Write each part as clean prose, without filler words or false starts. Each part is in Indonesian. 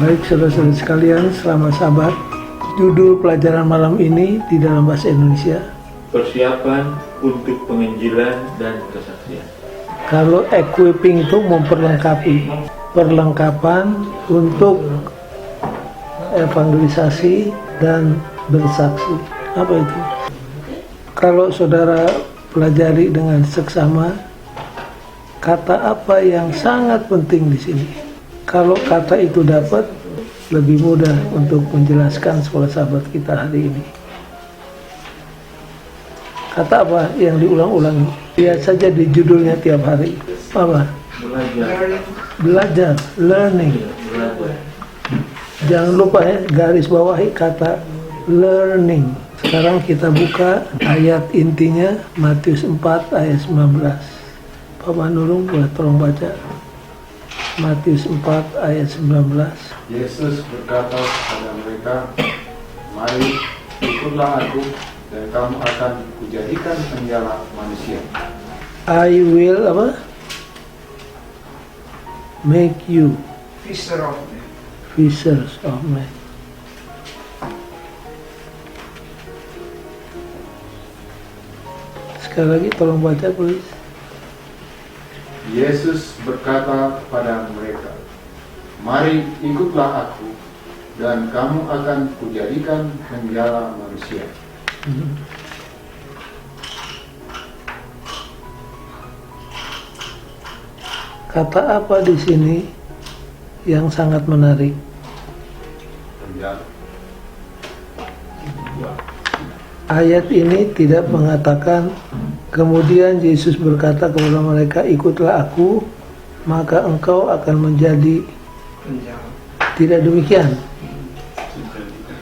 Baik saudara-saudara sekalian, selamat Sabat. Judul pelajaran malam ini di dalam bahasa Indonesia, persiapan untuk penginjilan dan kesaksian. Kalau equipping itu memperlengkapi, perlengkapan untuk evangelisasi dan bersaksi. Apa itu? Kalau saudara pelajari dengan seksama, kata apa yang sangat penting di sini? Kalau kata itu dapat, lebih mudah untuk menjelaskan sekolah sahabat kita hari ini. Kata apa yang diulang-ulangi? Lihat saja di judulnya tiap hari. Apa? Belajar, learning. Jangan lupa ya, garis bawahi kata learning. Sekarang kita buka ayat intinya, Matius 4 ayat 19. Bapak Nurung boleh tolong baca. Matius 4 ayat 19. Yesus berkata kepada mereka, "Mari, ikutlah aku, dan kamu akan kujadikan penjala manusia." I will apa? Make you fishers of men. Sekali lagi tolong baca, please. Yesus berkata kepada mereka, "Mari, ikutlah aku, dan kamu akan kujadikan penjala manusia." Kata apa di sini yang sangat menarik? Penjala. Ayat ini tidak mengatakan kemudian Yesus berkata kepada mereka, ikutlah aku, maka engkau akan menjadi penjala. Tidak demikian.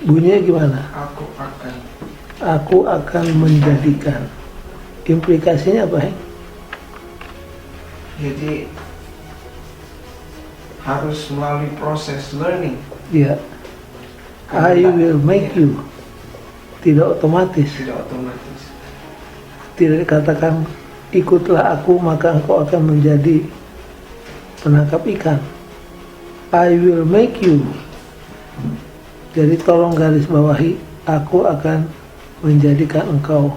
Bunyinya gimana? Aku akan menjadikan. Implikasinya apa? Jadi harus melalui proses learning. Ya. I will make you. Tidak otomatis. Tidak dikatakan ikutlah aku maka engkau akan menjadi penangkap ikan. I will make you. Jadi tolong garis bawahi, aku akan menjadikan engkau.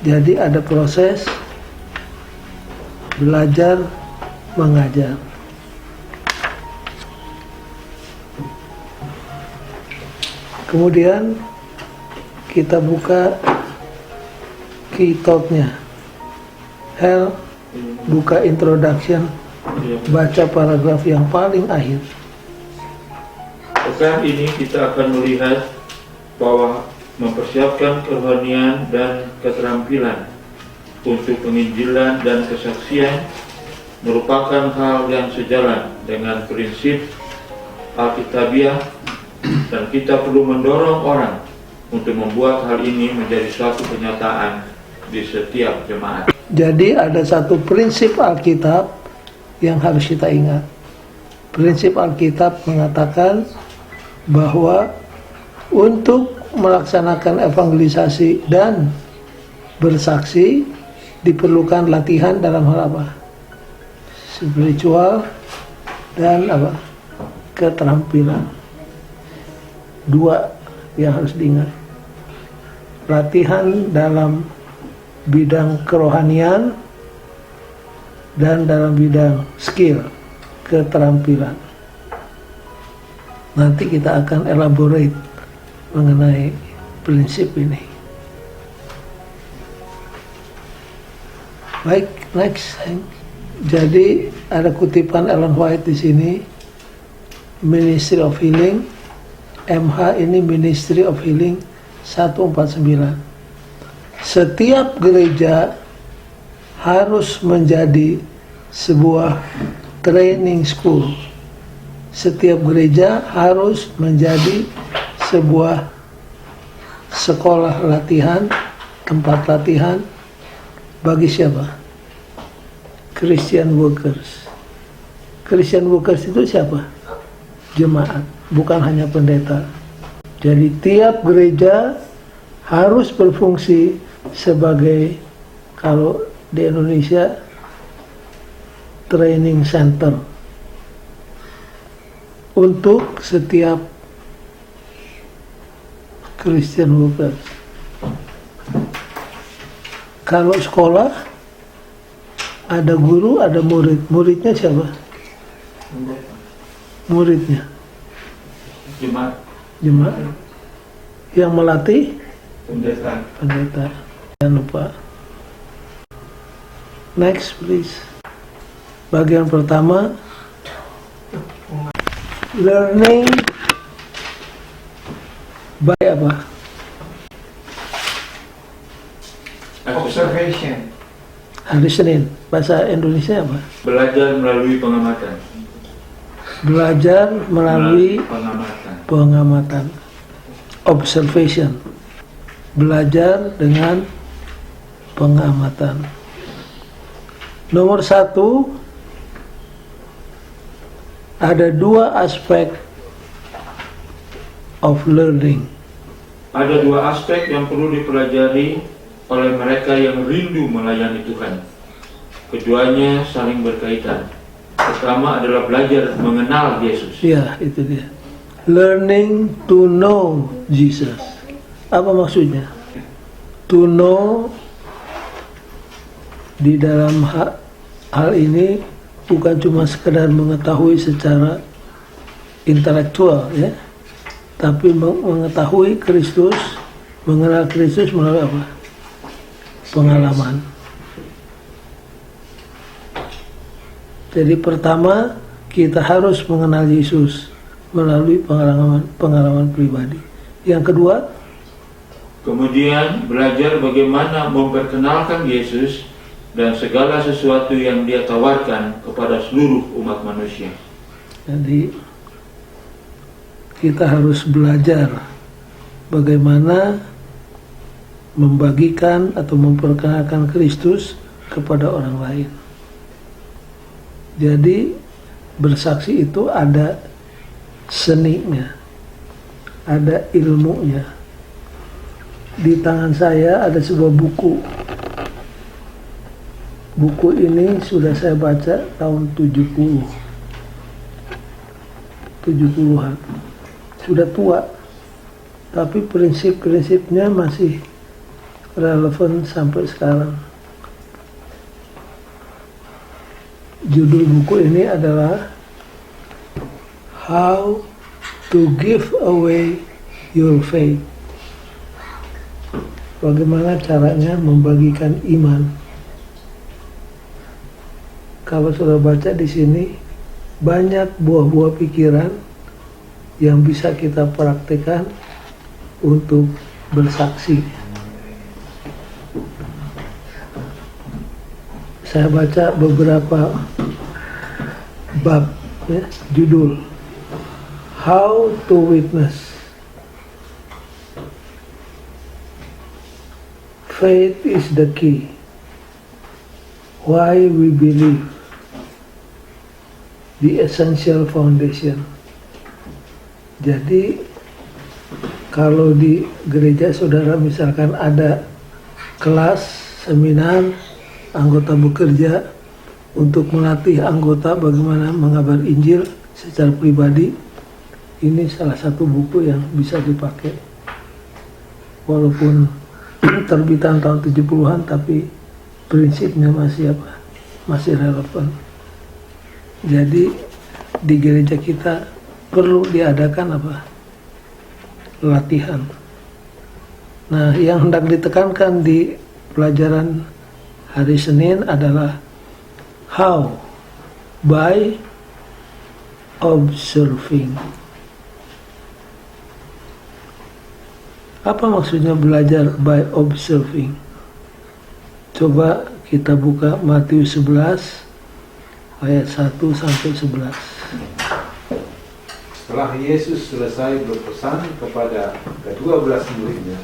Jadi ada proses belajar mengajar. Kemudian kita buka kitabnya. Hel, buka introduction, baca paragraf yang paling akhir. Pekan ini kita akan melihat bahwa mempersiapkan kerohanian dan keterampilan untuk penginjilan dan kesaksian merupakan hal yang sejalan dengan prinsip Alkitabiah, dan kita perlu mendorong orang untuk membuat hal ini menjadi suatu kenyataan di setiap jemaat. Jadi ada satu prinsip Alkitab yang harus kita ingat. Prinsip Alkitab mengatakan bahwa untuk melaksanakan evangelisasi dan bersaksi diperlukan latihan dalam hal apa? Spiritual dan apa? Keterampilan. Dua yang harus diingat. Latihan dalam bidang kerohanian dan dalam bidang skill, keterampilan. Nanti kita akan elaborate mengenai prinsip ini. Baik, next. Jadi ada kutipan Ellen White di sini, Ministry of Healing. MH ini Ministry of Healing 149. Setiap gereja harus menjadi sebuah training school. Setiap gereja harus menjadi sebuah sekolah latihan, tempat latihan bagi siapa? Christian workers. Christian workers itu siapa? Jemaat, bukan hanya pendeta. Jadi tiap gereja harus berfungsi sebagai, kalau di Indonesia, training center untuk setiap Christian workers. Kalau sekolah ada guru, ada murid. Muridnya siapa? Muridnya Jemaat. jemaat. Yang melatih Pendeta. pendeta. Jangan lupa. Next please. Bagian pertama, learning by apa? Observation. Hari Senin. Bahasa Indonesia apa? Belajar melalui pengamatan. Belajar melalui pengamatan. pengamatan. Observation. Belajar dengan pengamatan. Nomor 1, ada 2 aspek of learning. Ada 2 aspek yang perlu dipelajari oleh mereka yang rindu melayani Tuhan. Keduanya saling berkaitan. Pertama adalah belajar mengenal Yesus. Ya, itu dia. Learning to know Jesus. Apa maksudnya? To know di dalam hal ini bukan cuma sekedar mengetahui secara intelektual, ya, tapi mengetahui Kristus, mengenal Kristus melalui apa? Pengalaman. Jadi pertama kita harus mengenal Yesus melalui pengalaman pribadi. Yang kedua, Kemudian belajar bagaimana memperkenalkan Yesus dan segala sesuatu yang Dia tawarkan kepada seluruh umat manusia. jadi kita harus belajar bagaimana membagikan atau memperkenalkan Kristus kepada orang lain. Jadi bersaksi itu ada seninya, ada ilmunya. Di tangan saya ada sebuah buku. Buku ini sudah saya baca tahun 70-an. Sudah tua, tapi prinsip-prinsipnya masih relevan sampai sekarang. Judul buku ini adalah How to Give Away Your Faith. Bagaimana caranya membagikan iman. Kalau sudah baca di sini, banyak buah-buah pikiran yang bisa kita praktekkan untuk bersaksi. Saya baca beberapa bab, ya, judul How to Witness. Faith is the key. Why we believe. The essential foundation. Jadi kalau di gereja saudara misalkan ada kelas, seminar, anggota bekerja untuk melatih anggota bagaimana mengabar Injil secara pribadi, ini salah satu buku yang bisa dipakai. Walaupun terbitan tahun 70-an, tapi prinsipnya masih apa? Masih relevan. Jadi di gereja kita perlu diadakan apa? Latihan. Nah, yang hendak ditekankan di pelajaran hari Senin adalah how, by observing. Apa maksudnya belajar by observing? Coba kita buka Matius 11 ayat 1 sampai 11. Setelah Yesus selesai berpesan kepada ke-12 muridnya,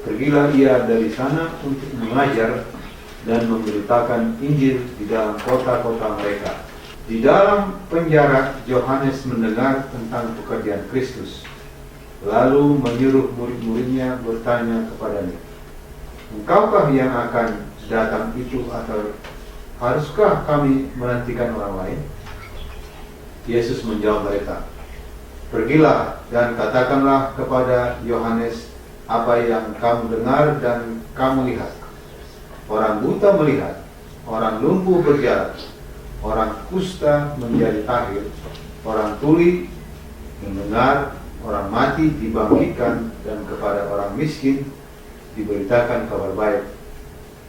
pergilah ia dari sana untuk mengajar dan memberitakan Injil di dalam kota-kota mereka. Di dalam penjara, Yohanes mendengar tentang pekerjaan Kristus, lalu menyuruh murid-muridnya bertanya kepadanya, "Engkaukah yang akan datang itu, atau haruskah kami menantikan orang lain?" Yesus menjawab mereka, Pergilah dan katakanlah kepada Yohanes apa yang kamu dengar dan kamu lihat. Orang buta melihat, orang lumpuh berjalan, orang kusta menjadi tahir, orang tuli mendengar, orang mati dibangkitkan, dan kepada orang miskin diberitakan kabar baik.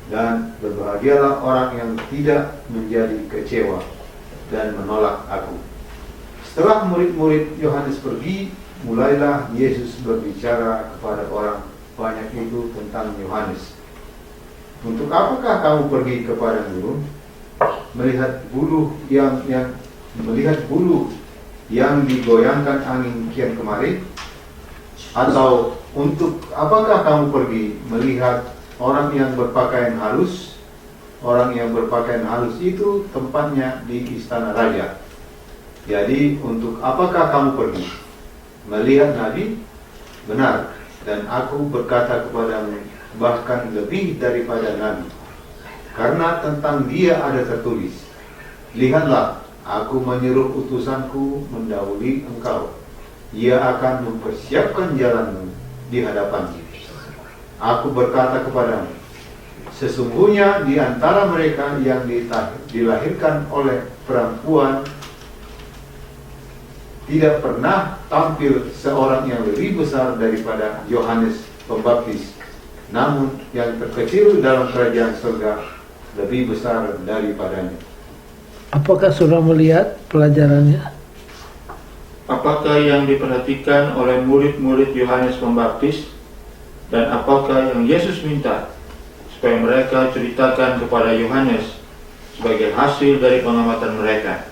Dan berbahagialah orang yang tidak menjadi kecewa dan menolak aku. Setelah murid-murid Yohanes pergi, mulailah Yesus berbicara kepada orang banyak itu tentang Yohanes. Untuk apakah kamu pergi kepada gurun, melihat buluh yang digoyangkan angin kian kemari? Atau untuk apakah kamu pergi melihat orang yang berpakaian halus? Orang yang berpakaian halus itu tempatnya di istana raja. Jadi untuk apakah kamu pergi? Melihat nabi? Benar, dan aku berkata kepadamu, bahkan lebih daripada nabi. Karena tentang dia ada tertulis, lihatlah, aku menyuruh utusanku mendahului engkau. Ia akan mempersiapkan jalanmu di hadapanmu. Aku berkata kepadamu, sesungguhnya di antara mereka yang dilahirkan oleh perempuan tidak pernah tampil seorang yang lebih besar daripada Yohanes Pembaptis. Namun yang terkecil dalam kerajaan surga lebih besar daripadanya. Apakah saudara melihat pelajarannya? Apakah yang diperhatikan oleh murid-murid Yohanes Pembaptis, dan apakah yang Yesus minta supaya mereka ceritakan kepada Yohanes sebagai hasil dari pengamatan mereka?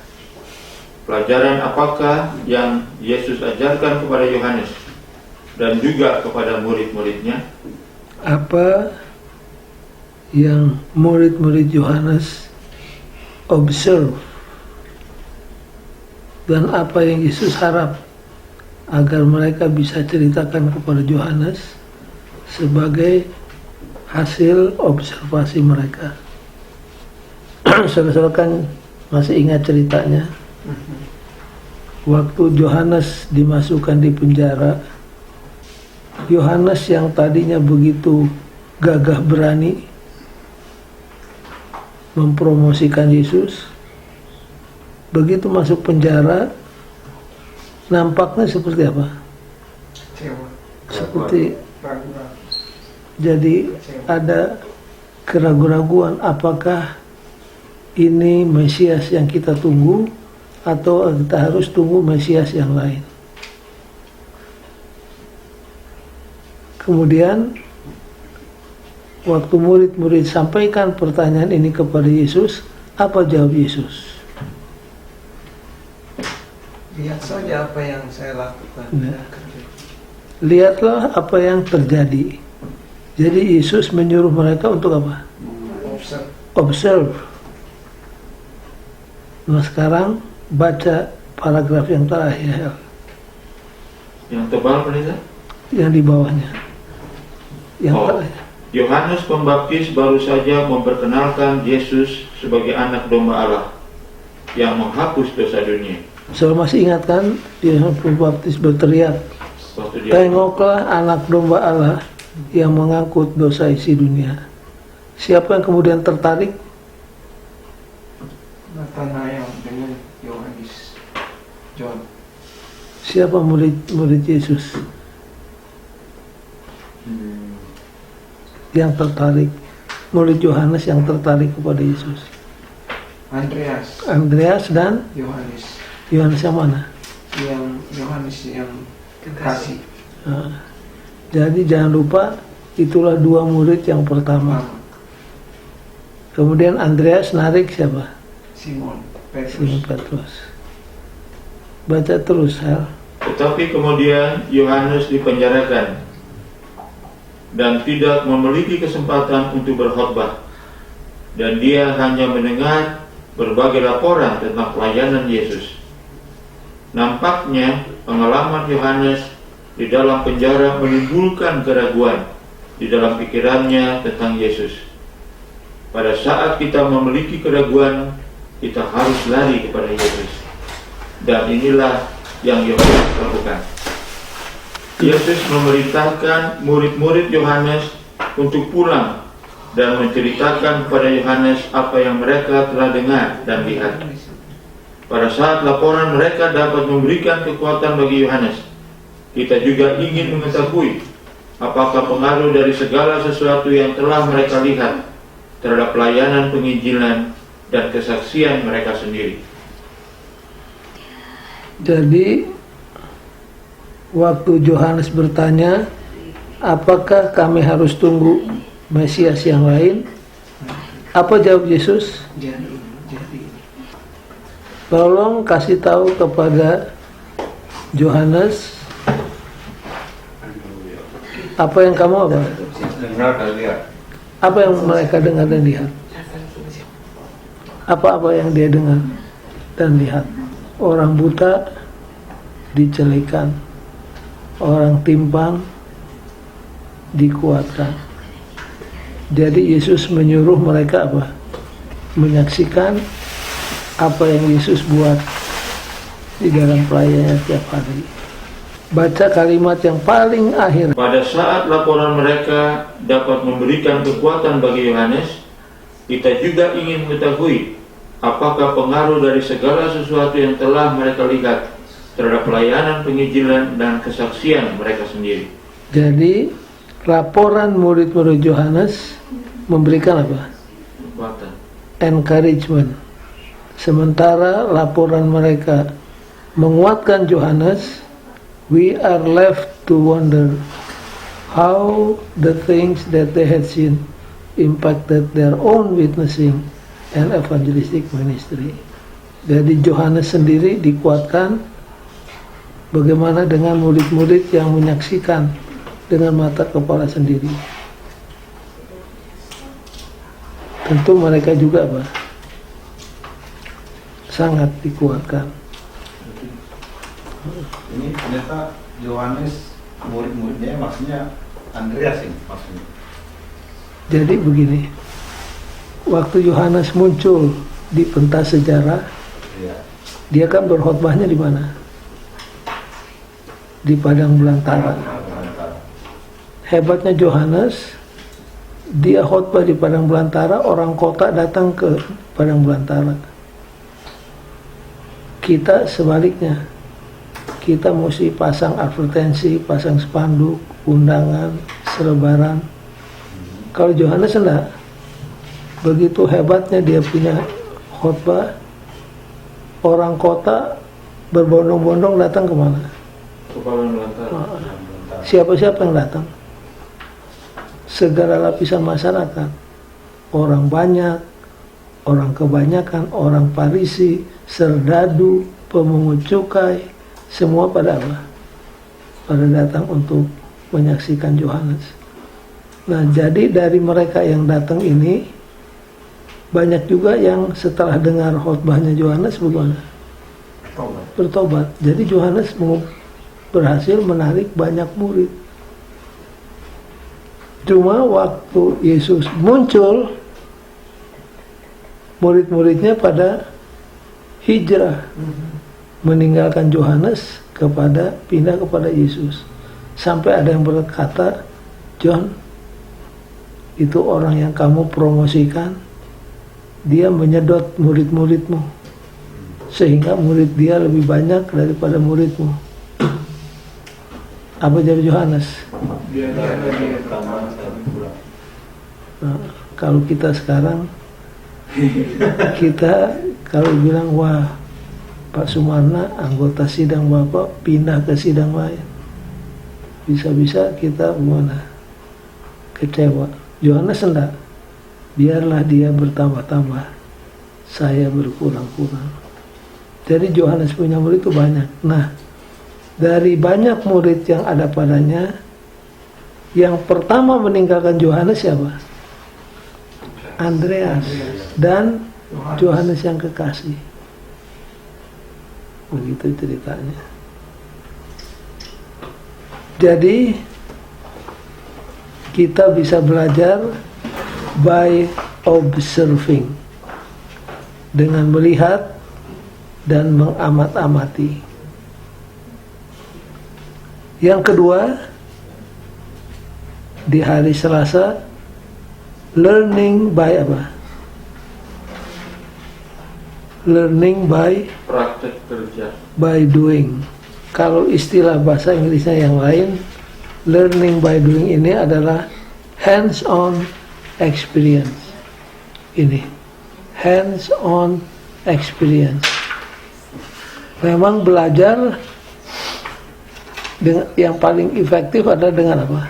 Pelajaran apakah yang Yesus ajarkan kepada Yohanes dan juga kepada murid-muridnya? Apa yang murid-murid Yohanes observe dan apa yang Yesus harap agar mereka bisa ceritakan kepada Yohanes sebagai hasil observasi mereka? Saudara-saudara kan masih ingat ceritanya waktu Yohanes dimasukkan di penjara. Yohanes yang tadinya begitu gagah berani mempromosikan Yesus, begitu masuk penjara nampaknya seperti apa? Kecewa, Seperti ragu-ragu. jadi ada keraguan-raguan, apakah ini Mesias yang kita tunggu atau kita harus tunggu Mesias yang lain. Kemudian waktu murid-murid sampaikan pertanyaan ini kepada Yesus, apa jawab Yesus? Lihat saja apa yang saya lakukan. Ya. Lihatlah apa yang terjadi. Jadi Yesus menyuruh mereka untuk apa? Observe. Nah sekarang baca paragraf yang terakhir, Yang tebal, Pendeta? yang di bawahnya. Yang terakhir. Yohanes Pembaptis baru saja memperkenalkan Yesus sebagai anak domba Allah yang menghapus dosa dunia. Saudara masih ingat kan? Yohanes Pembaptis berteriak, Waktu dia tengoklah anak domba Allah yang mengangkut dosa isi dunia. Siapa yang kemudian tertarik? Nathanael dengan Yohanes, John. Siapa murid Yesus yang tertarik? Murid Yohanes yang tertarik kepada Yesus. Andreas dan Yohanes. Yohanes yang mana? Yang Yohanes yang kekasih. Nah, jadi jangan lupa itulah dua murid yang pertama. Kemudian Andreas narik siapa? Simon Simon Petrus. Petrus. Baca terus, Hal. Tetapi kemudian Yohanes dipenjarakan dan tidak memiliki kesempatan untuk berkhotbah, dan dia hanya mendengar berbagai laporan tentang pelayanan Yesus. Nampaknya pengalaman Yohanes di dalam penjara menimbulkan keraguan di dalam pikirannya tentang Yesus. Pada saat kita memiliki keraguan, kita harus lari kepada Yesus. Dan inilah yang Yohanes lakukan. Yesus memerintahkan murid-murid Yohanes untuk pulang dan menceritakan kepada Yohanes apa yang mereka telah dengar dan lihat. Pada saat laporan mereka dapat memberikan kekuatan bagi Yohanes, kita juga ingin mengetahui apakah pengaruh dari segala sesuatu yang telah mereka lihat terhadap pelayanan penginjilan dan kesaksian mereka sendiri. Jadi waktu Yohanes bertanya, apakah kami harus tunggu Mesias yang lain? Apa jawab Yesus? Jadi. Tolong kasih tahu kepada Yohanes apa yang kamu apa? Dengar dan lihat. Apa yang mereka dengar dan lihat? Apa-apa yang dia dengar dan lihat? Orang buta dicelikan, orang timpang dikuatkan. Jadi Yesus menyuruh mereka apa? Menyaksikan apa yang Yesus buat di dalam pelayanannya tiap hari. Baca kalimat yang paling akhir. Pada saat laporan mereka dapat memberikan kekuatan bagi Yohanes, kita juga ingin mengetahui apakah pengaruh dari segala sesuatu yang telah mereka lihat terhadap pelayanan penginjilan dan kesaksian mereka sendiri. Jadi laporan murid-murid Yohanes memberikan apa? Kekuatan. Encouragement. Sementara laporan mereka menguatkan Yohanes, we are left to wonder how the things that they had seen impacted their own witnessing and evangelistic ministry. Jadi Yohanes sendiri dikuatkan, bagaimana dengan murid-murid yang menyaksikan dengan mata kepala sendiri. Tentu mereka juga sangat dikuatkan. Ini ternyata Yohanes murid-muridnya maksudnya Andreas ini maksudnya. Jadi begini, waktu Yohanes muncul di pentas sejarah, Iya. dia kan berkhotbahnya di mana? Di padang belantara. Hebatnya Yohanes, dia khotbah di padang belantara, orang kota datang ke padang belantara. Kita sebaliknya, kita mesti pasang advertensi, pasang spanduk, undangan, selebaran. Kalau Yohanes enggak, begitu hebatnya dia punya khotbah, orang kota berbondong-bondong datang kemana? Kepala belantara. Siapa-siapa yang datang? Segala lapisan masyarakat, orang banyak, orang kebanyakan, orang Farisi, serdadu, pemungut cukai, semua pada apa? Pada datang untuk menyaksikan Yohanes. Nah, jadi dari mereka yang datang ini, banyak juga yang setelah dengar khotbahnya Yohanes bagaimana? Bertobat. Jadi Yohanes berhasil menarik banyak murid. Cuma waktu Yesus muncul, murid-muridnya pada hijrah, meninggalkan Yohanes pindah kepada Yesus. Sampai ada yang berkata, John, itu orang yang kamu promosikan, dia menyedot murid-muridmu, sehingga murid dia lebih banyak daripada muridmu. Apa jawab Yohanes? Nah, kalau kita sekarang, kita kalau bilang, wah, Pak Sumarna anggota sidang Bapak pindah ke sidang lain, bisa-bisa kita gimana? Kecewa. Yohanes enggak, biarlah dia bertambah-tambah, saya berkurang-kurang. Jadi Yohanes punya murid itu banyak. Nah, dari banyak murid yang ada padanya, yang pertama meninggalkan Yohanes siapa? Andreas dan Yohanes yang kekasih. Begitu ceritanya. Jadi kita bisa belajar by observing, dengan melihat dan mengamat-amati. Yang kedua, di hari Selasa, learning by apa? Learning Praktek kerja. by doing. Kalau istilah bahasa Inggrisnya yang lain, learning by doing ini adalah hands-on experience. Ini hands-on experience. Memang belajar dengan yang paling efektif adalah dengan apa?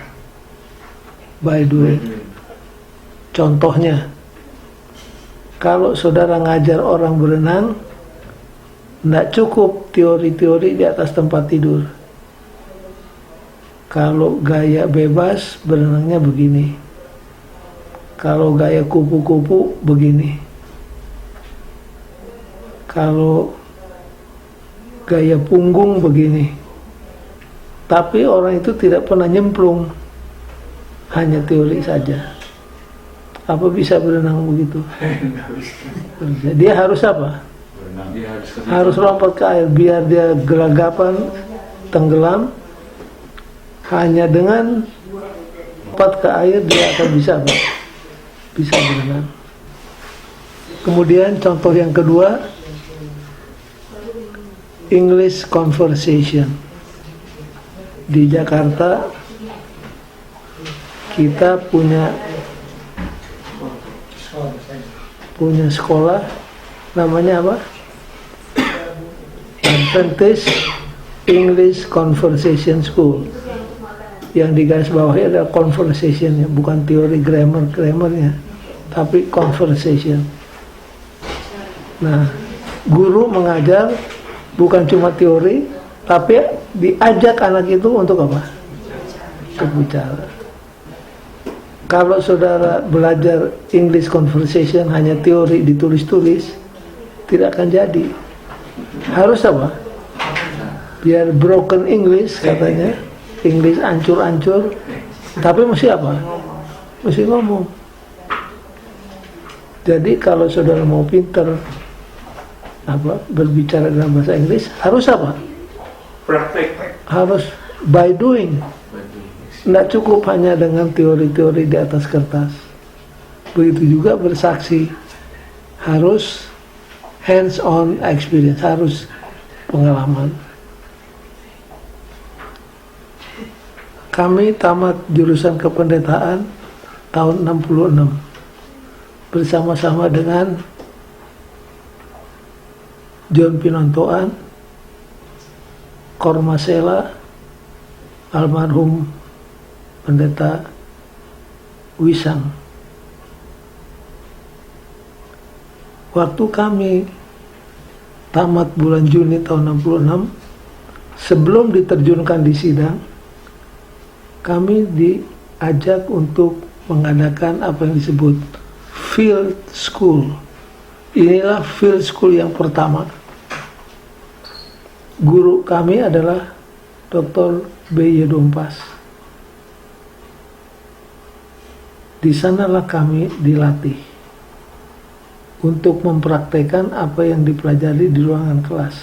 By doing. Contohnya, kalau saudara ngajar orang berenang, tidak cukup teori-teori di atas tempat tidur. Kalau gaya bebas, berenangnya begini. Kalau gaya kupu-kupu, begini. Kalau gaya punggung, begini. Tapi orang itu tidak pernah nyemplung, hanya teori saja. Apa bisa berenang begitu? Dia harus apa? Harus lompat ke air biar dia gelagapan, tenggelam. Hanya dengan lompat ke air dia akan bisa apa? Bisa berenang. Kemudian contoh yang kedua, English conversation. Di Jakarta kita punya sekolah namanya apa? Adventist English Conversation School. Yang di garis bawahnya adalah conversationnya, bukan teori grammarnya, tapi conversation. Nah, guru mengajar bukan cuma teori, tapi diajak anak itu untuk apa? Untuk bicara. Kalau saudara belajar English conversation hanya teori ditulis-tulis, tidak akan jadi. Harus apa? Biar broken English katanya, English ancur-ancur, tapi mesti apa? Mesti ngomong. Jadi kalau saudara mau pinter berbicara dalam bahasa Inggris, harus apa? Praktek. Harus by doing. Tidak cukup hanya dengan teori-teori di atas kertas. Begitu juga bersaksi, harus hands-on experience, harus pengalaman. Kami tamat jurusan kependetaan tahun 66 bersama-sama dengan John Pinontoan, Kormasela, almarhum Pendeta Wisang. Waktu kami tamat bulan Juni tahun 66, sebelum diterjunkan di sidang, kami diajak untuk mengadakan apa yang disebut field school. Inilah field school yang pertama. Guru kami adalah Dr. B.Y. Dompas. Di sanalah kami dilatih untuk mempraktekkan apa yang dipelajari di ruangan kelas.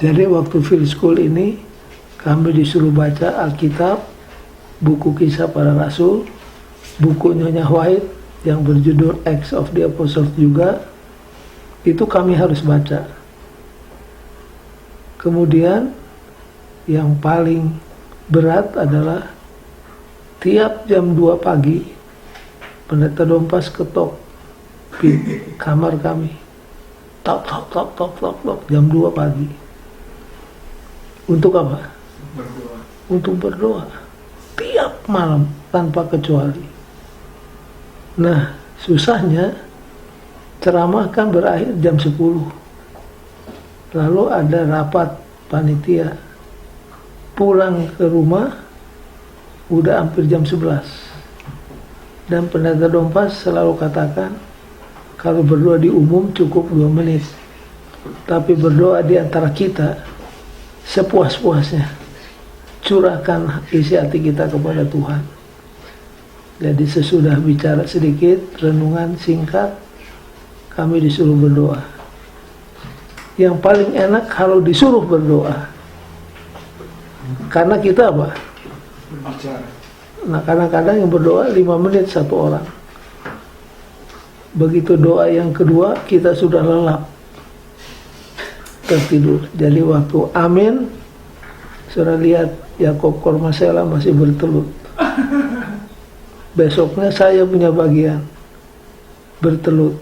Jadi waktu field school ini kami disuruh baca Alkitab, buku Kisah Para Rasul, buku Nyonya White yang berjudul Acts of the Apostles juga, itu kami harus baca. Kemudian yang paling berat adalah tiap jam 2 pagi Pendeta Dompas ketok kamar kami, tok jam 2 pagi. Untuk apa? Berdoa. Untuk berdoa tiap malam tanpa kecuali. Nah, susahnya ceramah kan berakhir jam 10. Lalu ada rapat panitia. Pulang ke rumah udah hampir jam 11. Dan Pendeta Dompas selalu katakan, kalau berdoa di umum cukup 2 menit, tapi berdoa di antara kita sepuas-puasnya. Curahkan isi hati kita kepada Tuhan. Jadi sesudah bicara sedikit, renungan singkat, kami disuruh berdoa. yang paling enak kalau disuruh berdoa. Karena kita apa? Berbicara. Nah, kadang-kadang yang berdoa 5 menit satu orang. Begitu doa yang kedua, kita sudah lelap, tertidur. Jadi waktu amin, sudah lihat Yakob Kormasela masih bertelut. Besoknya saya punya bagian bertelut.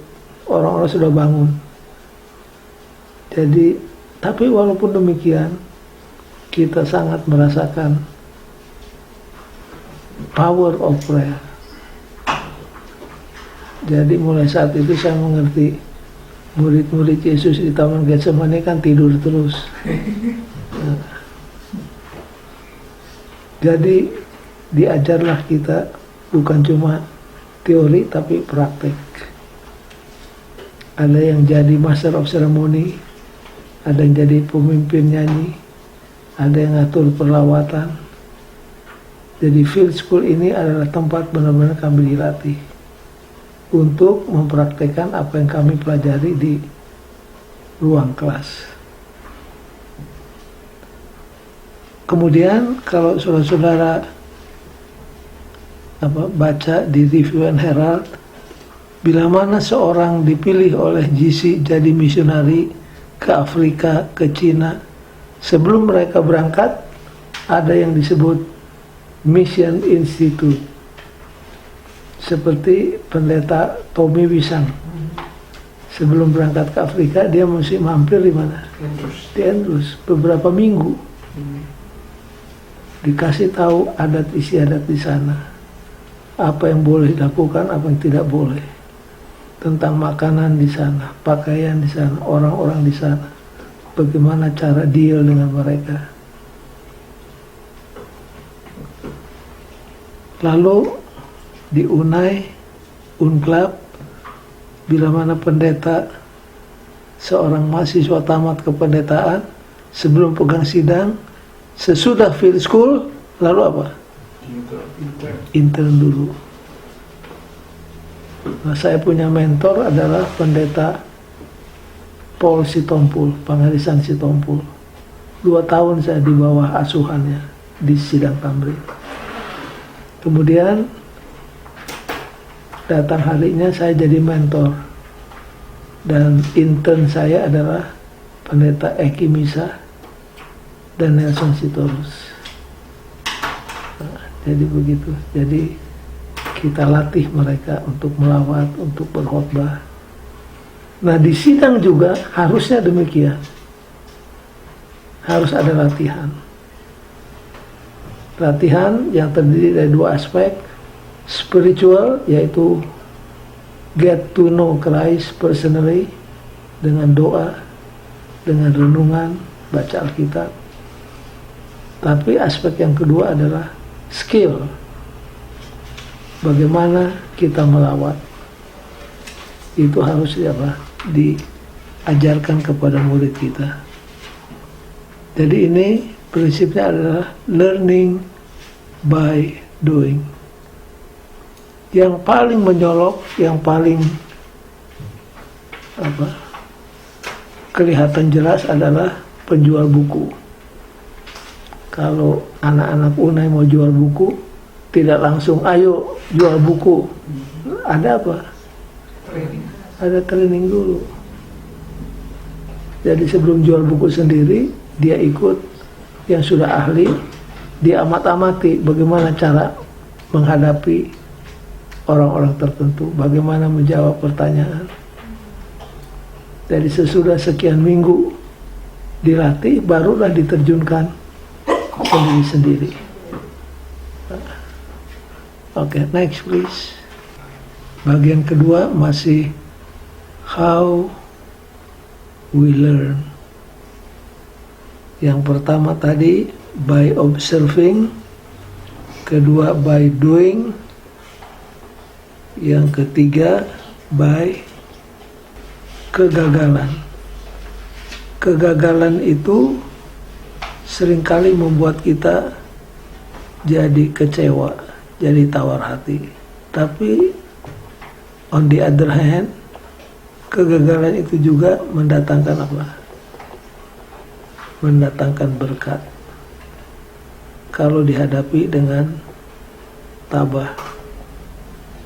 Orang-orang sudah bangun. Jadi, tapi walaupun demikian, kita sangat merasakan power of prayer. Jadi mulai saat itu saya mengerti murid-murid Yesus di Taman Getsemani kan tidur terus. Nah, jadi diajarlah kita bukan cuma teori tapi praktek. Ada yang jadi master of ceremony, ada yang jadi pemimpin nyanyi, ada yang ngatur perlawatan. Jadi field school ini adalah tempat benar-benar kami dilatih untuk mempraktekkan apa yang kami pelajari di ruang kelas. Kemudian kalau saudara-saudara baca di Review and Herald, bila mana seorang dipilih oleh GC jadi misionari ke Afrika, ke Cina, sebelum mereka berangkat ada yang disebut Mission Institute. Seperti pendeta Tommy Wisang, sebelum berangkat ke Afrika dia mesti mampir di mana? Di Andrews beberapa minggu. Dikasih tahu adat istiadat di sana, apa yang boleh dilakukan, apa yang tidak boleh, tentang makanan di sana, pakaian di sana, orang-orang di sana, bagaimana cara deal dengan mereka. Lalu di Unai, Unclub, bila mana pendeta, seorang mahasiswa tamat kependetaan, sebelum pegang sidang, sesudah field school, lalu apa? Intern dulu. Nah, saya punya mentor adalah pendeta Paul Sitompul, Pangarisan Sitompul. 2 tahun saya di bawah asuhannya di sidang Tamrin. Kemudian datang harinya saya jadi mentor, dan intern saya adalah pendeta Eki Misa dan Nelson Sitorus. Nah, jadi begitu. Jadi kita latih mereka untuk melawat, untuk berkhotbah. Nah, di sidang juga harusnya demikian. Harus ada latihan. Latihan yang terdiri dari 2 aspek. Spiritual, yaitu get to know Christ personally, dengan doa, dengan renungan, baca Alkitab. Tapi aspek yang kedua adalah skill, bagaimana kita melawat. Itu harus diajarkan kepada murid kita. Jadi ini prinsipnya adalah learning by doing. Yang paling menyolok, yang paling kelihatan jelas adalah penjual buku. Kalau anak-anak Unai mau jual buku, tidak langsung ayo jual buku. Ada apa? Training. Ada training dulu. Jadi sebelum jual buku sendiri, dia ikut yang sudah ahli, dia amat-amati bagaimana cara menghadapi orang-orang tertentu, bagaimana menjawab pertanyaan. Jadi sesudah sekian minggu dilatih, barulah diterjunkan sendiri-sendiri. Oke, next please. Bagian kedua masih how we learn. Yang pertama tadi by observing, kedua by doing, yang ketiga by kegagalan. Kegagalan itu seringkali membuat kita jadi kecewa, jadi tawar hati. Tapi on the other hand, kegagalan itu juga mendatangkan apa? mendatangkan berkat kalau dihadapi dengan tabah.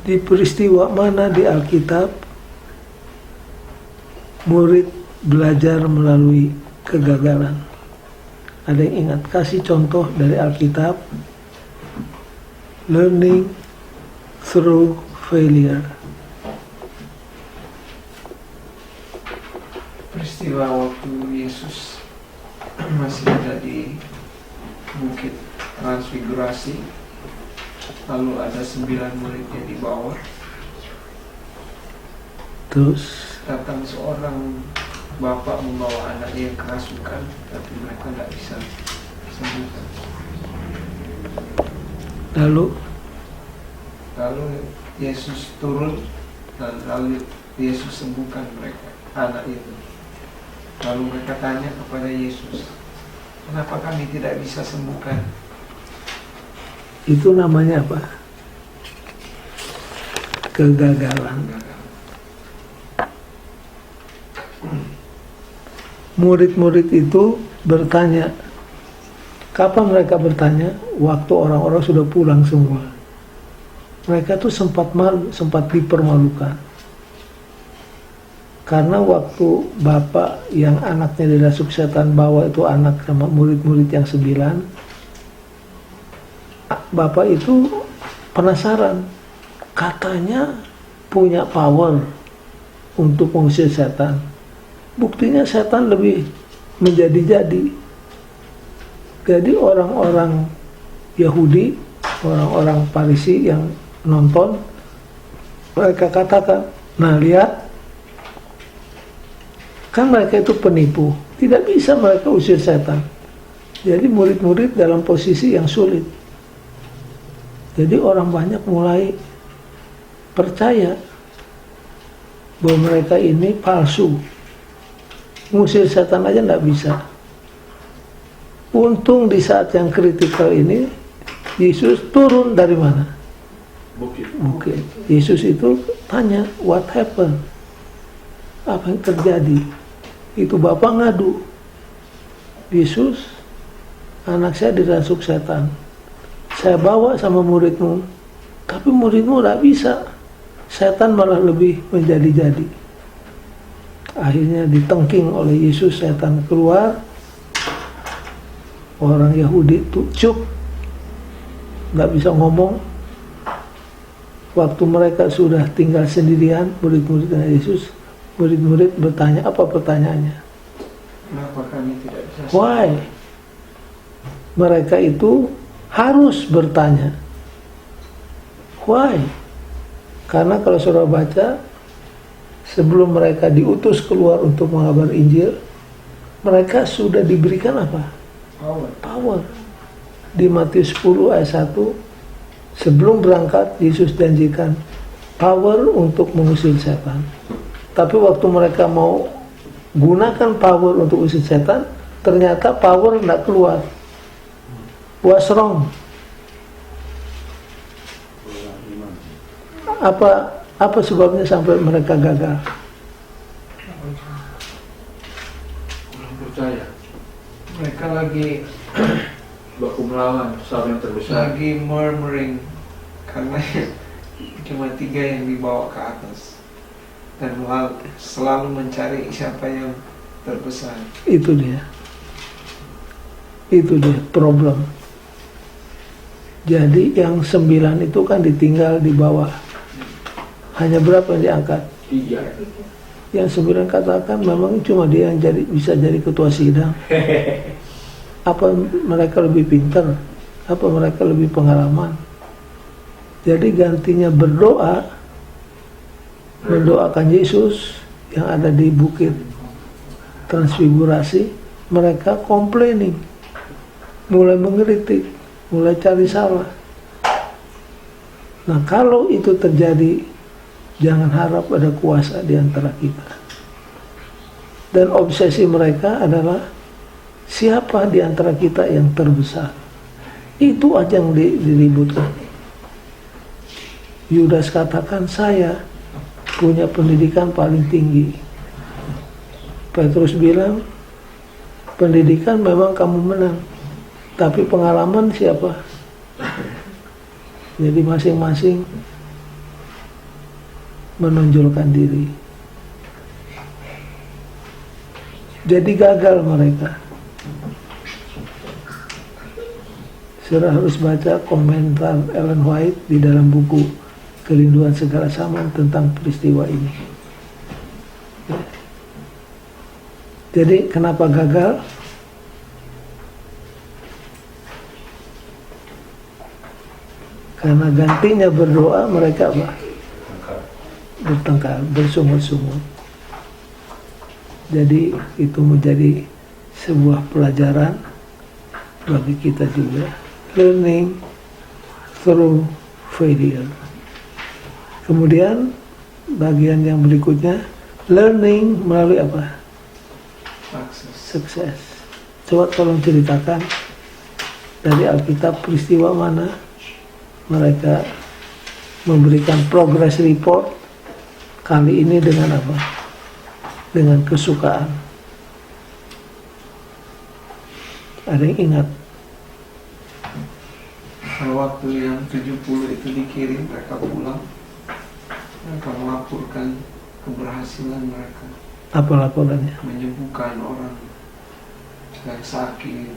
Di peristiwa mana di Alkitab murid belajar melalui kegagalan? Ada yang ingat? Kasih contoh dari Alkitab. Learning through failure. Peristiwa waktu Yesus masih ada di Bukit Transfigurasi, lalu ada 9 muridnya di bawah. Terus Datang seorang bapak membawa anaknya yang kerasukan, tapi mereka tidak bisa sembuhkan. lalu Lalu Yesus turun dan lalu Yesus sembuhkan mereka, anak itu. Lalu mereka tanya kepada Yesus, kenapa kami tidak bisa sembuhkan? itu namanya apa? Kegagalan. Murid-murid itu bertanya. Kapan mereka bertanya? Waktu orang-orang sudah pulang semua. Mereka tuh sempat malu, sempat dipermalukan. Karena waktu bapak yang anaknya dirasuk setan bawa itu anak sama murid-murid yang 9, bapak itu penasaran. Katanya punya power untuk mengusir setan. Buktinya setan lebih menjadi-jadi. Jadi orang-orang Yahudi, orang-orang Farisi yang nonton, mereka katakan, nah lihat, kan mereka itu penipu, tidak bisa mereka usir setan. Jadi murid-murid dalam posisi yang sulit. Jadi orang banyak mulai percaya bahwa mereka ini palsu, ngusir setan aja tidak bisa. Untung di saat yang kritikal ini Yesus turun dari mana? Bukit. Yesus itu tanya, what happened? Apa yang terjadi? Itu bapak ngadu, Yesus, anak saya dirasuk setan. Saya bawa sama muridmu, tapi muridmu tidak bisa. Setan malah lebih menjadi-jadi. Akhirnya ditengking oleh Yesus, setan keluar. Orang Yahudi itu cuk, nggak bisa ngomong. Waktu mereka sudah tinggal sendirian, murid-murid dengan Yesus, murid-murid bertanya, apa pertanyaannya? Kenapa kami tidak bisa? Why? Mereka itu harus bertanya. Why? Karena kalau saudara baca, sebelum mereka diutus keluar untuk mengabar Injil, mereka sudah diberikan apa? Power. Di Matius 10 ayat 1, sebelum berangkat Yesus janjikan power untuk mengusir setan. Tapi waktu mereka mau gunakan power untuk usir setan, ternyata power tidak keluar. What's wrong? Apa sebabnya sampai mereka gagal? Kurang percaya. Mereka lagi Baku melawan besar yang terbesar. lagi murmuring karena cuma 3 yang dibawa ke atas dan selalu mencari siapa yang terbesar. Itu dia problem. Jadi yang 9 itu kan ditinggal di bawah. Hanya berapa yang diangkat? 3. Yang 9 katakan memang cuma dia yang bisa jadi ketua sidang. Apa mereka lebih pintar? Apa mereka lebih pengalaman? Jadi gantinya berdoa, mendoakan Yesus yang ada di Bukit Transfigurasi, mereka complaining, mulai mengkritik, mulai cari salah. Nah, kalau itu terjadi, jangan harap ada kuasa di antara kita. Dan obsesi mereka adalah siapa di antara kita yang terbesar. Itu aja yang diributkan. Yudas katakan, saya punya pendidikan paling tinggi. Petrus bilang, Pendidikan memang kamu menang, tapi pengalaman siapa? Jadi masing-masing menonjolkan diri. Jadi gagal mereka. Saudara harus baca komentar Ellen White di dalam buku Kerinduan Segala Zaman tentang peristiwa ini. Ya. Jadi kenapa gagal? Karena gantinya berdoa mereka apa? Bertengkar, bersungut-sungut. Jadi itu menjadi sebuah pelajaran bagi kita juga. Learning through failure. Kemudian bagian yang berikutnya, learning melalui apa? Sukses. Coba tolong ceritakan dari Alkitab peristiwa mana mereka memberikan progress report kali ini dengan apa? Dengan kesukaan. Ada yang ingat? Kalau waktu yang 70 itu dikirim, mereka pulang, mereka melaporkan keberhasilan mereka. Apa laporannya? Menyembuhkan orang yang sakit,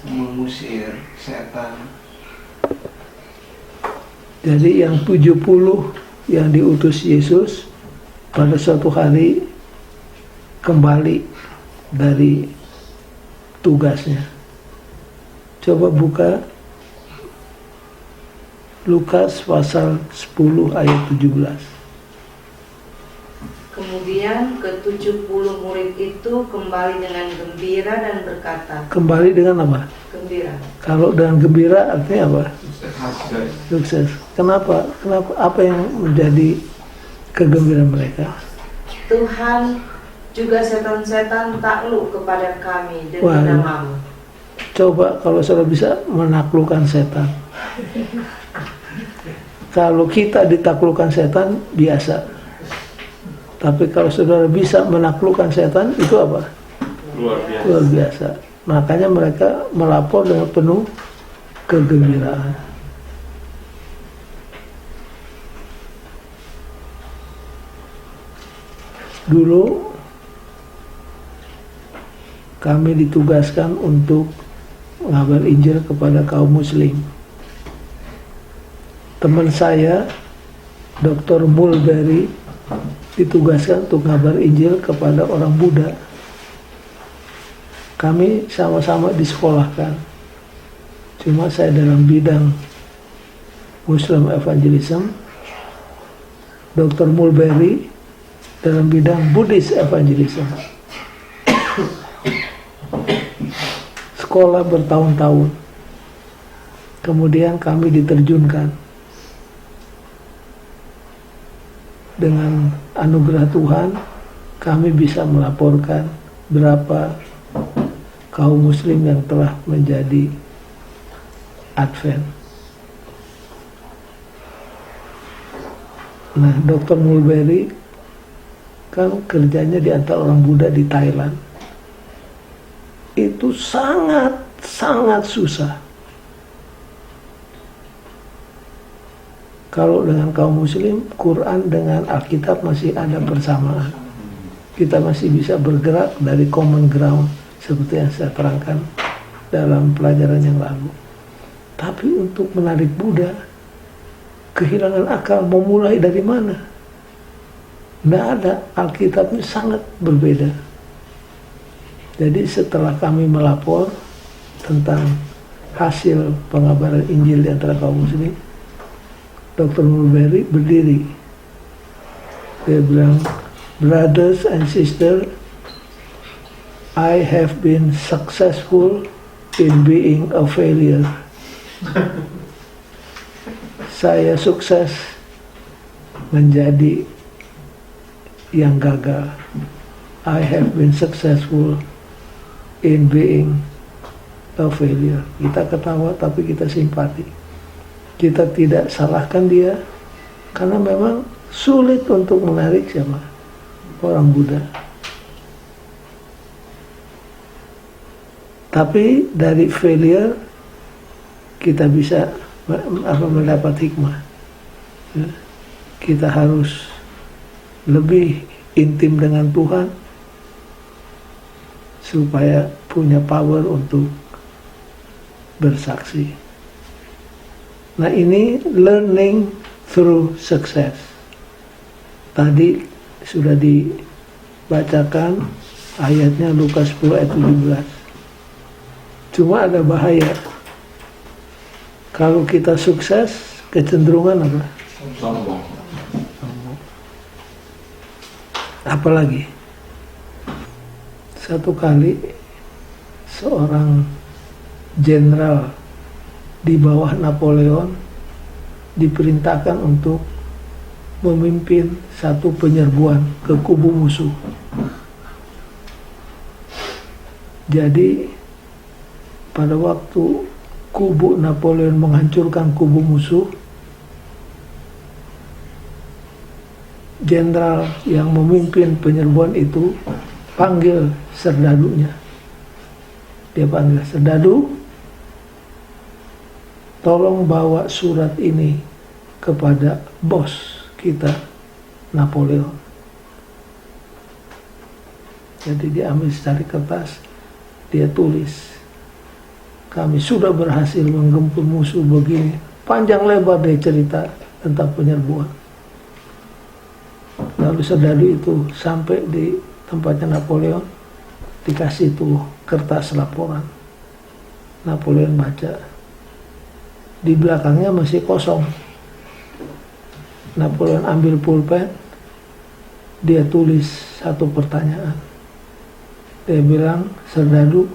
mengusir setan. Jadi yang 70 yang diutus Yesus pada suatu hari kembali dari tugasnya. Coba buka Lukas pasal 10 ayat 17. Kemudian ke-70 murid itu kembali dengan gembira dan berkata, Kembali dengan apa? gembira. Kalau dengan gembira artinya apa? Sukses. Kenapa? Apa yang menjadi kegembiraan mereka? Tuhan, juga setan-setan takluk kepada kami demi Wah. namamu. Coba kalau saudara bisa menaklukkan setan. Kalau kita ditaklukkan setan biasa. Tapi kalau saudara bisa menaklukkan setan itu apa? Luar biasa. Luar biasa. Makanya mereka melapor dengan penuh kegembiraan. Dulu kami ditugaskan untuk ngabar Injil kepada kaum muslim. Teman saya, Dr. Mulberry, ditugaskan untuk ngabar Injil kepada orang Buddha. Kami sama-sama disekolahkan. Cuma saya dalam bidang Muslim Evangelism, Dr. Mulberry dalam bidang Buddhist Evangelism. Sekolah bertahun-tahun. Kemudian kami diterjunkan. Dengan anugerah Tuhan, kami bisa melaporkan berapa kaum muslim yang telah menjadi Advent. Nah, Dr. Mulberry kan kerjanya di antara orang Buddha di Thailand. Itu sangat susah. Kalau dengan kaum muslim, Quran dengan Alkitab masih ada persamaan. Kita masih bisa bergerak dari common ground seperti yang saya terangkan dalam pelajaran yang lalu. Tapi untuk menarik Buddha, kehilangan akal, mau mulai dari mana? Tidak ada, Alkitabnya sangat berbeda. Jadi setelah kami melapor tentang hasil pengabaran Injil di antara kaum muslim, Dr. Mulberry berdiri. Dia bilang, brothers and sisters, I have been successful in being a failure. Saya sukses menjadi yang gagal. I have been successful in being a failure. Kita ketawa tapi kita simpati. Kita tidak salahkan dia karena memang sulit untuk menarik siapa? Orang Buddha. Tapi dari failure kita bisa mendapat hikmah. Ya. Kita harus lebih intim dengan Tuhan supaya punya power untuk bersaksi. Nah, ini learning through success. Tadi sudah dibacakan ayatnya Lukas 10 ayat 17. Cuma ada bahaya. Kalau kita sukses, kecenderungan apa? Sombong. Apalagi satu kali seorang jenderal di bawah Napoleon diperintahkan untuk memimpin satu penyerbuan ke kubu musuh. Jadi pada waktu kubu Napoleon menghancurkan kubu musuh, jenderal yang memimpin penyerbuan itu panggil serdadunya. Dia panggil, "Serdadu, tolong bawa surat ini kepada bos kita, Napoleon." Jadi dia ambil secari kertas, dia tulis, "Kami sudah berhasil menggempur musuh begini." Panjang lebar dia cerita tentang penyerbuan. Lalu serdadu itu sampai di tempatnya Napoleon, dikasih tuh kertas laporan. Napoleon baca, di belakangnya masih kosong. Napoleon ambil pulpen, dia tulis satu pertanyaan. Dia bilang, "Serdadu,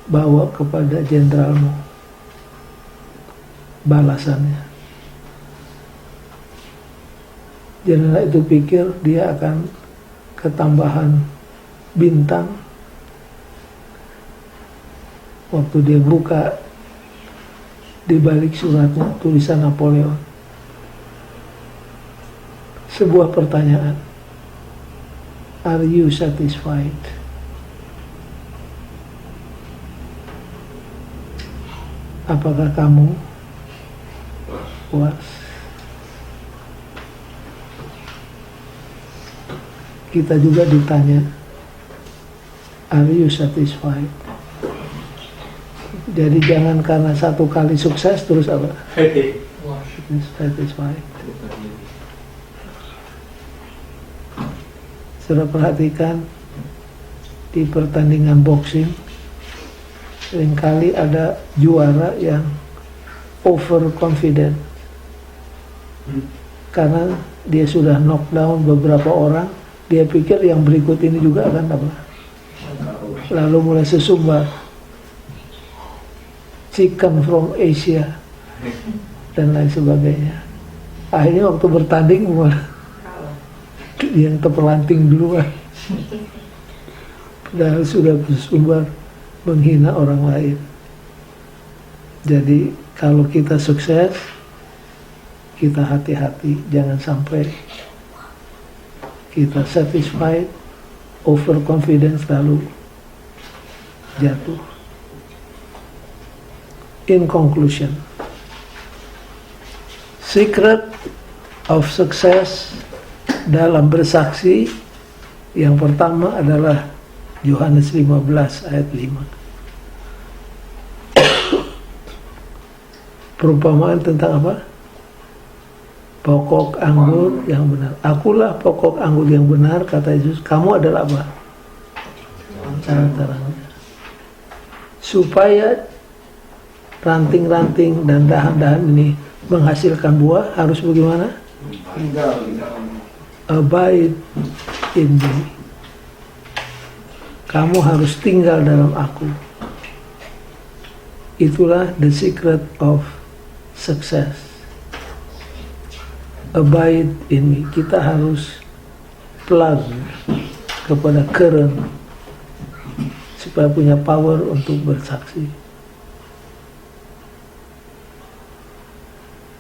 bawa kepada jenderalmu balasannya." Jenderal itu pikir dia akan ketambahan bintang. Waktu dia buka, di balik suratnya tulisan Napoleon. Sebuah pertanyaan. Are you satisfied? Apakah kamu puas? Kita juga ditanya, are you satisfied? Jadi jangan karena satu kali sukses terus apa? Satisfied. Sudah perhatikan di pertandingan boxing, seringkali ada juara yang overconfident karena dia sudah knockdown beberapa orang, dia pikir yang berikut ini juga akan apa? Lalu mulai sesumbar, chicken from Asia dan lain sebagainya. Akhirnya waktu bertanding malah yang terpelanting duluan, padahal sudah bersumbar menghina orang lain. Jadi kalau kita sukses, kita hati-hati, jangan sampai kita satisfied, overconfidence lalu jatuh. In conclusion, secret of success dalam bersaksi yang pertama adalah Yohanes 15 ayat 5. Perumpamaan tentang apa? Pokok anggur yang benar. Akulah pokok anggur yang benar, kata Yesus. Kamu adalah apa? Terang-terangnya. Supaya ranting-ranting dan dahan-dahan ini menghasilkan buah, harus bagaimana? Abide in me. Kamu harus tinggal dalam aku. Itulah the secret of success. Abide in me. Kita harus plug kepada current supaya punya power untuk bersaksi.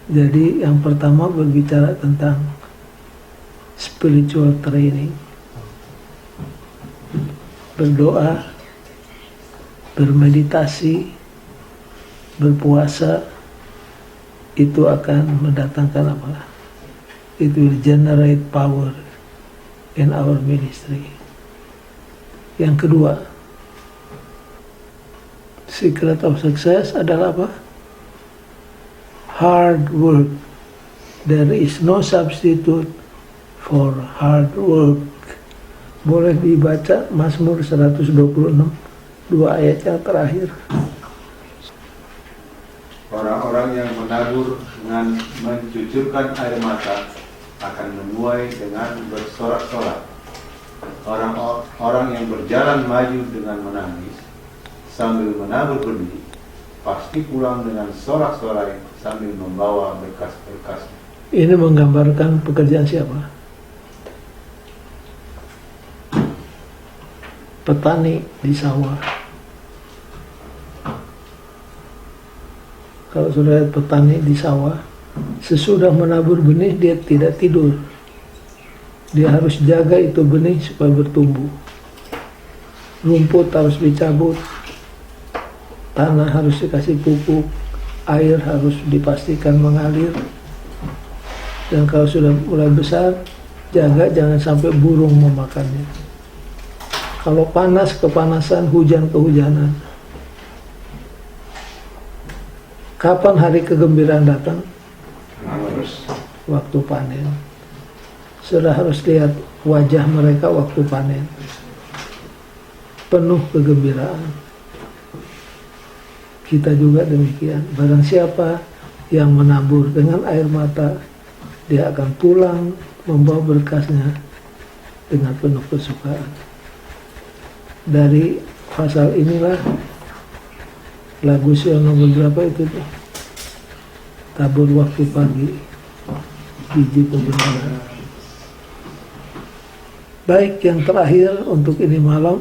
Jadi yang pertama berbicara tentang spiritual training. Berdoa bermeditasi, berpuasa, itu akan mendatangkan apa? It will generate power in our ministry. Yang kedua, secret of success adalah apa? Hard work. There is no substitute for hard work. Boleh dibaca Mazmur 126, 2 ayat yang terakhir. Orang-orang yang menabur dengan mencucurkan air mata akan menuai dengan bersorak-sorak. Orang yang berjalan maju dengan menangis sambil menabur benih pasti pulang dengan sorak-sorai sambil membawa berkas-berkas. Ini menggambarkan pekerjaan siapa? Petani di sawah. Kalau sudah petani di sawah, sesudah menabur benih dia tidak tidur. Dia harus jaga itu benih supaya bertumbuh. Rumput harus dicabut, tanah harus dikasih pupuk, air harus dipastikan mengalir. Dan kalau sudah mulai besar, jaga jangan sampai burung memakannya. Kalau panas, kepanasan, hujan, kehujanan. Kapan hari kegembiraan datang? Waktu panen. Sudah harus lihat wajah mereka waktu panen. Penuh kegembiraan. Kita juga demikian. Barang siapa yang menabur dengan air mata, dia akan pulang membawa berkasnya dengan penuh kesukaan. Dari pasal inilah lagu Sion nomor berapa itu tuh? Tabur waktu pagi, biji kebenaran. Baik, yang terakhir untuk ini malam,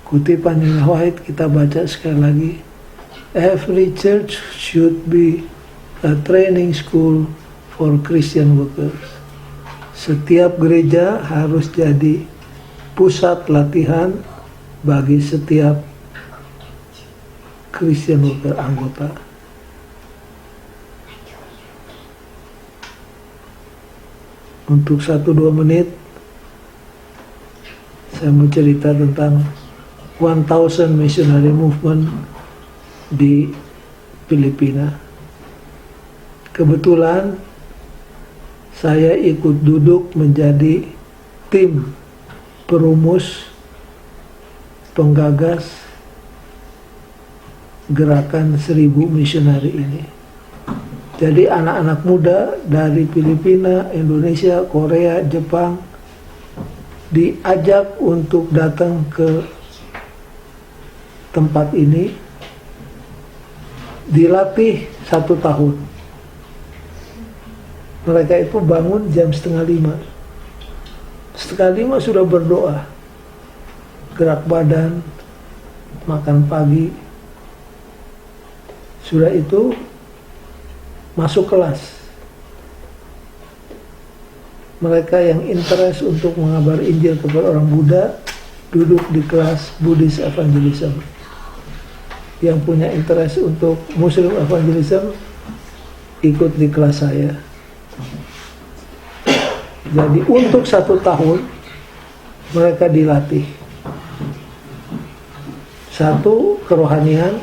kutipan Ellen White kita baca sekali lagi. Every church should be a training school for Christian workers. Setiap gereja harus jadi pusat latihan bagi setiap Christian worker anggota. Untuk 1-2 menit saya mau cerita tentang 1000 missionary movement di Filipina. Kebetulan saya ikut duduk menjadi tim perumus penggagas gerakan 1000 misionari ini. Jadi anak-anak muda dari Filipina, Indonesia, Korea, Jepang diajak untuk datang ke tempat ini, dilatih 1 tahun. Mereka itu bangun jam 4:30. 4:30 sudah berdoa, gerak badan, makan pagi. Sudah itu masuk kelas. Mereka yang interest untuk mengabar Injil kepada orang Buddha duduk di kelas Buddhist Evangelism. Yang punya interest untuk Muslim Evangelism ikut di kelas saya. Jadi untuk 1 tahun mereka dilatih. 1, kerohanian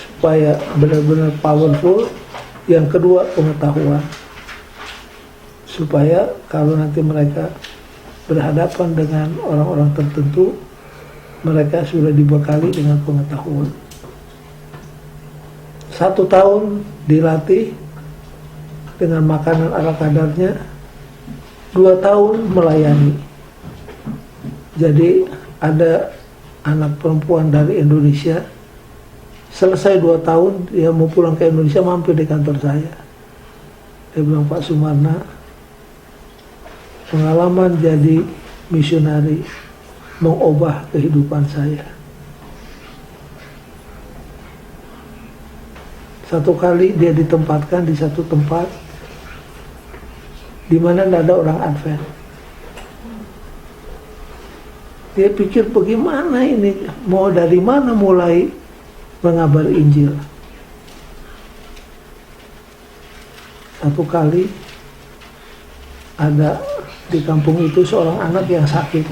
supaya benar-benar powerful. Yang kedua, pengetahuan, supaya kalau nanti mereka berhadapan dengan orang-orang tertentu, mereka sudah dibekali dengan pengetahuan. 1 tahun dilatih dengan makanan ala kadarnya, 2 tahun melayani. Jadi ada anak perempuan dari Indonesia, selesai 2 tahun dia mau pulang ke Indonesia, mampir di kantor saya. Dia bilang, Pak Sumarna, pengalaman jadi misionari mengubah kehidupan saya. 1 kali dia ditempatkan di satu tempat di mana tidak ada orang Advent. Dia pikir bagaimana ini, mau dari mana mulai mengabari Injil. Satu kali ada di kampung itu seorang anak yang sakit.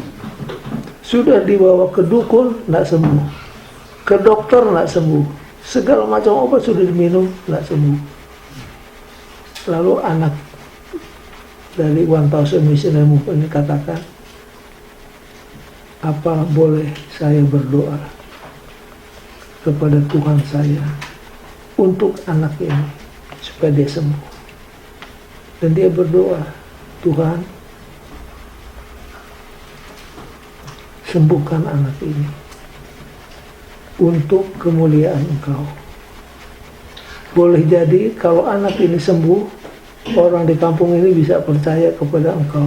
Sudah dibawa ke dukun, tidak sembuh. Ke dokter, tidak sembuh. Segala macam obat sudah diminum, tidak sembuh. Lalu anak dari 1000 Missionary Movement ini katakan, apa boleh saya berdoa kepada Tuhan saya untuk anak ini supaya dia sembuh. Dan dia berdoa, Tuhan, sembuhkan anak ini untuk kemuliaan Engkau. Boleh jadi kalau anak ini sembuh, orang di kampung ini bisa percaya kepada Engkau,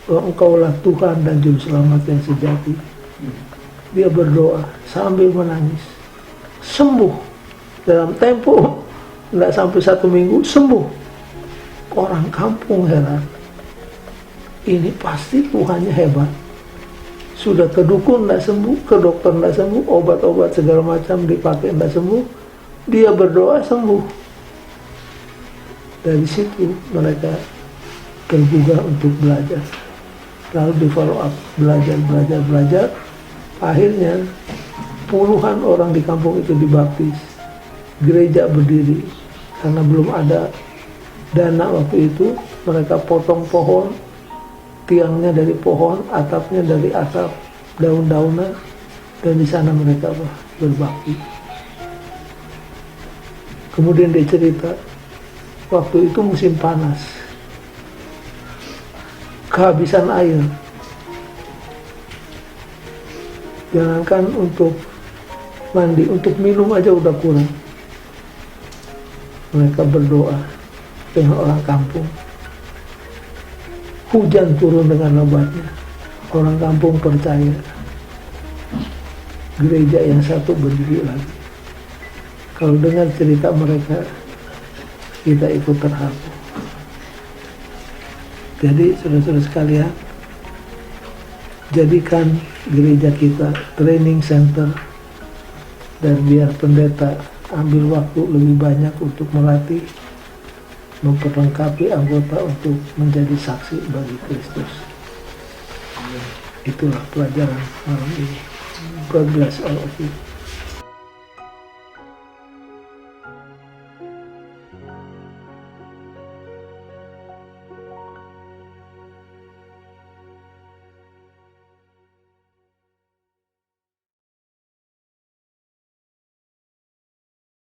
bahwa Engkaulah Tuhan dan Juru Selamat yang sejati. Dia berdoa sambil menangis, sembuh dalam tempo tidak sampai 1 minggu, sembuh. Orang kampung heran, ini pasti Tuhannya hebat. Sudah ke dukun tidak sembuh, ke dokter tidak sembuh, obat-obat segala macam dipakai tidak sembuh, dia berdoa sembuh. Dari situ mereka tergugah untuk belajar, lalu di follow up, belajar. Akhirnya puluhan orang di kampung itu dibaptis, gereja berdiri. Karena belum ada dana waktu itu, mereka potong pohon, tiangnya dari pohon, atapnya dari atap, daun-daunan, dan di sana mereka berbakti. Kemudian dia cerita, waktu itu musim panas, kehabisan air, jangankan untuk mandi, untuk minum aja udah kurang. Mereka berdoa dengan orang kampung, hujan turun dengan lebatnya. Orang kampung percaya, gereja yang satu berdiri lagi. Kalau dengar cerita mereka, kita ikut terharu. Jadi saudara-saudara sekalian, jadikan gereja kita training center, dan biar pendeta ambil waktu lebih banyak untuk melatih, memperlengkapi anggota untuk menjadi saksi bagi Kristus. Itulah pelajaran malam ini. God bless all of you.